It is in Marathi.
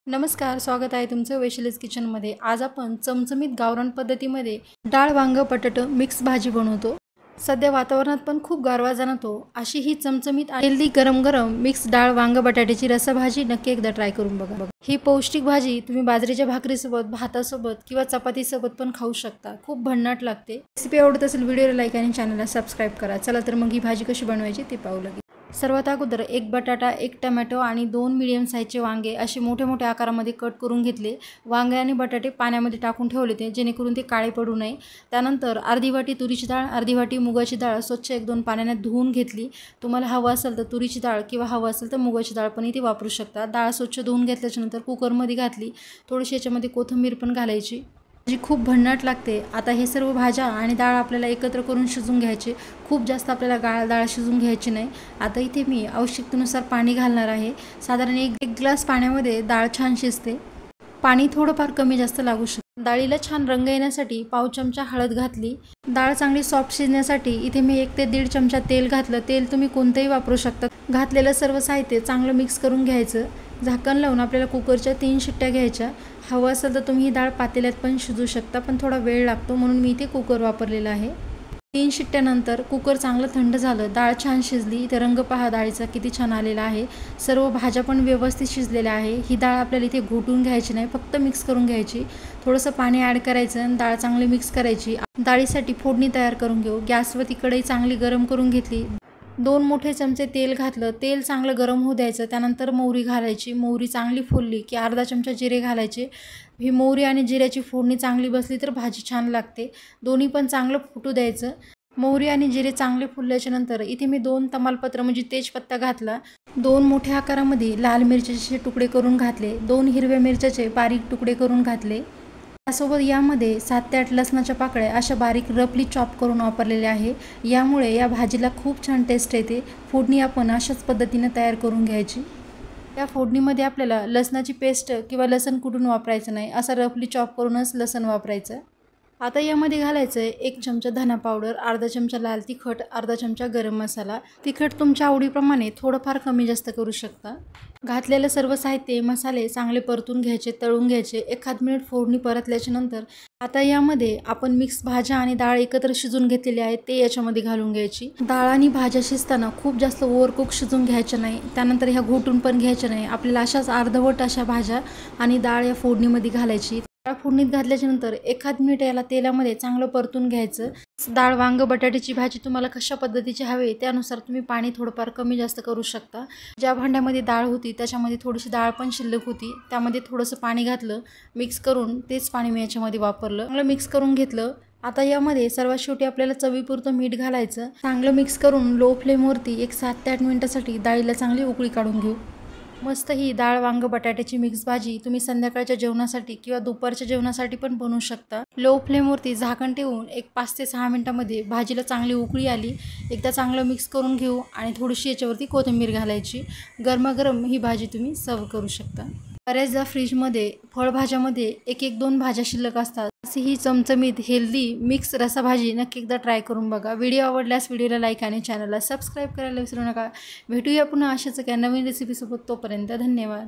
नमस्कार, स्वागत आहे तुमचं वैशालीज किचनमध्ये। आज आपण चमचमीत गावरान पद्धतीमध्ये डाळ वांग बटाटा मिक्स भाजी बनवतो। सध्या वातावरणात पण खूप गारवा जाणवतो, अशी ही चमचमीत हेल्दी गरम गरम मिक्स डाळ वांग बटाट्याची रसाभाजी नक्की एकदा ट्राय करून बघा। ही पौष्टिक भाजी तुम्ही बाजरीच्या भाकरीसोबत, भातासोबत किंवा चपातीसोबत पण खाऊ शकता। खूप भन्नाट लागते। रेसिपी आवडत असेल व्हिडिओला लाईक आणि चॅनलला सबस्क्राइब करा। चला तर मग ही भाजी कशी बनवायची ते पाहू लागेल। सर्वात अगोदर एक बटाटा, एक टोमॅटो आणि 2 मीडियम साईजचे वांगे असे मोठे मोठे आकारामध्ये कट करून घेतले। वांगे आणि बटाटे पाण्यामध्ये टाकून ठेवले ते, जेणेकरून ते काळे पडू नये। त्यानंतर अर्धी वाटी तुरीची डाळ, अर्धी वाटी मुगाची डाळ स्वच्छ 1-2 पाण्याने धुवून घेतली। तुम्हाला हवं असेल तर तुरीची डाळ किंवा हवं असेल तर मुगाची डाळ पण इथे वापरू शकता। डाळ स्वच्छ धुवून घेतल्याच्या नंतर कुकरमध्ये घातली। थोडीशी याच्यामध्ये कोथिंबीर पण घालायची। जी खूप भन्नाट लागते। आता हे सर्व भाज्या आणि डाळ आपल्याला एकत्र करून शिजून घ्यायचे। खूप जास्त आपल्याला डाळ शिजून घ्यायची नाही। आता इथे मी आवश्यकतेनुसार पाणी घालणार आहे। साधारण एक ग्लास पाण्यामध्ये डाळ छान शिजते। पाणी थोडंफार कमी जास्त लागू शकते। डाळीला छान रंग येण्यासाठी पाव चमचा हळद घातली। डाळ चांगली सॉफ्ट शिजण्यासाठी इथे मी 1 ते 1.5 चमचा तेल घातलं। तेल तुम्ही कोणतेही वापरू शकता। घातलेलं सर्व साहित्य चांगलं मिक्स करून घ्यायचं। झाकण लावून आपल्याला कुकरच्या 3 शिट्ट्या घ्यायच्या। हवं असेल तर तुम्ही ही डाळ पातेल्यात पण शिजू शकता, पण थोडा वेळ लागतो म्हणून मी इथे कुकर वापरलेला आहे। 3 शिट्ट्यानंतर कुकर चांगलं थंड झालं। डाळ छान शिजली। इथे रंग पहा डाळीचा किती छान आलेला आहे। सर्व भाज्या पण व्यवस्थित शिजलेल्या आहे। ही डाळ आपल्याला इथे घोटून घ्यायची नाही, फक्त मिक्स करून घ्यायची। थोडंसं पाणी ॲड करायचं आणि डाळ चांगली मिक्स करायची। डाळीसाठी फोडणी तयार करून घेऊ। गॅसवरती कढई चांगली गरम करून घेतली। 2 मोठे चमचे तेल घातलं। तेल चांगलं गरम होऊ द्यायचं। त्यानंतर मोहरी घालायची। मोहरी चांगली फुलली की अर्धा चमचा जिरे घालायचे। ही मोहरी आणि जिऱ्याची फोडणी चांगली बसली तर भाजी छान लागते। दोन्ही पण चांगलं फुटू द्यायचं। मोहरी आणि जिरे चांगले फुलल्याच्या नंतर इथे मी 2 तमालपत्र म्हणजे तेजपत्ता घातला। 2 मोठ्या आकारामध्ये लाल मिरचीचे तुकडे करून घातले। 2 हिरव्या मिरच्याचे बारीक तुकडे करून घातले। त्यासोबत यामध्ये 7 ते 8 लसणाच्या पाकळ्या अशा बारीक रफली चॉप करून वापरलेल्या आहे। यामुळे या भाजीला खूप छान टेस्ट येते। फोडणी आपण अशाच पद्धतीने तयार करून घ्यायची। या फोडणीमध्ये आपल्याला लसणाची पेस्ट किंवा लसण कुटून वापरायचं नाही, असं रफली चॉप करूनच लसण वापरायचं। आता यामध्ये घालायचं आहे 1 चमचा धना पावडर, अर्धा चमचा लाल तिखट, अर्धा चमचा गरम मसाला। तिखट तुमच्या आवडीप्रमाणे थोडंफार कमी जास्त करू शकता। घातलेलं सर्व साहित्य मसाले चांगले परतून घ्यायचे, तळून घ्यायचे। 1 मिनिट फोडणी परतल्याच्या नंतर आता यामध्ये आपण मिक्स भाज्या आणि डाळ एकत्र शिजून घेतलेली आहे ते याच्यामध्ये घालून घ्यायची। डाळ आणि भाज्या शिजताना खूप जास्त ओव्हरकुक शिजून घ्यायच्या नाही, त्यानंतर ह्या घोटून पण घ्यायच्या नाही। आपल्याला अशाच अर्धवट अशा भाज्या आणि डाळ या फोडणीमध्ये घालायची। डाळ फोडणीत घातल्याच्या नंतर 1 मिनिट याला तेलामध्ये चांगलं परतून घ्यायचं। डाळ वांग बटाट्याची भाजी तुम्हाला कशा पद्धतीची हवी त्यानुसार तुम्ही पाणी थोडंफार कमी जास्त करू शकता। ज्या भांड्यामध्ये डाळ होती त्याच्यामध्ये थोडीशी डाळ पण शिल्लक होती, त्यामध्ये थोडंसं पाणी घातलं। मिक्स करून तेच पाणी मी याच्यामध्ये वापरलं। चांगलं मिक्स करून घेतलं। आता यामध्ये सर्वात शेवटी आपल्याला चवीपुरतं मीठ घालायचं। चांगलं मिक्स करून लो फ्लेमवरती 7 ते 8 मिनिटासाठी डाळीला चांगली उकळी काढून घेऊ। मस्त ही डाळ वांग बटाट्याची मिक्स भाजी तुम्ही संध्याकाळच्या जेवणासाठी किंवा दुपारच्या जेवणासाठी पण बनवू शकता। लो फ्लेमवरती झाकण ठेवून 5 ते 6 मिनिटांमध्ये भाजीला चांगली उकळी आली। एकदा चांगलं मिक्स करून घेऊ आणि थोडीशी याच्यावरती कोथिंबीर घालायची। गरमागरम ही भाजी तुम्ही सर्व करू शकता। बऱ्याचदा फ्रीजमध्ये फळभाज्यामध्ये 1-2 भाज्या शिल्लक असतात। अशी ही चमचमीत हेल्दी मिक्स रसाभाजी नक्की एकदा ट्राय करून बघा। व्हिडिओ आवडल्यास व्हिडिओला लाईक आणि चॅनलला सबस्क्राईब करायला विसरू नका। भेटूया पुन्हा अशाच एका नवीन रेसिपीसोबत। तोपर्यंत धन्यवाद।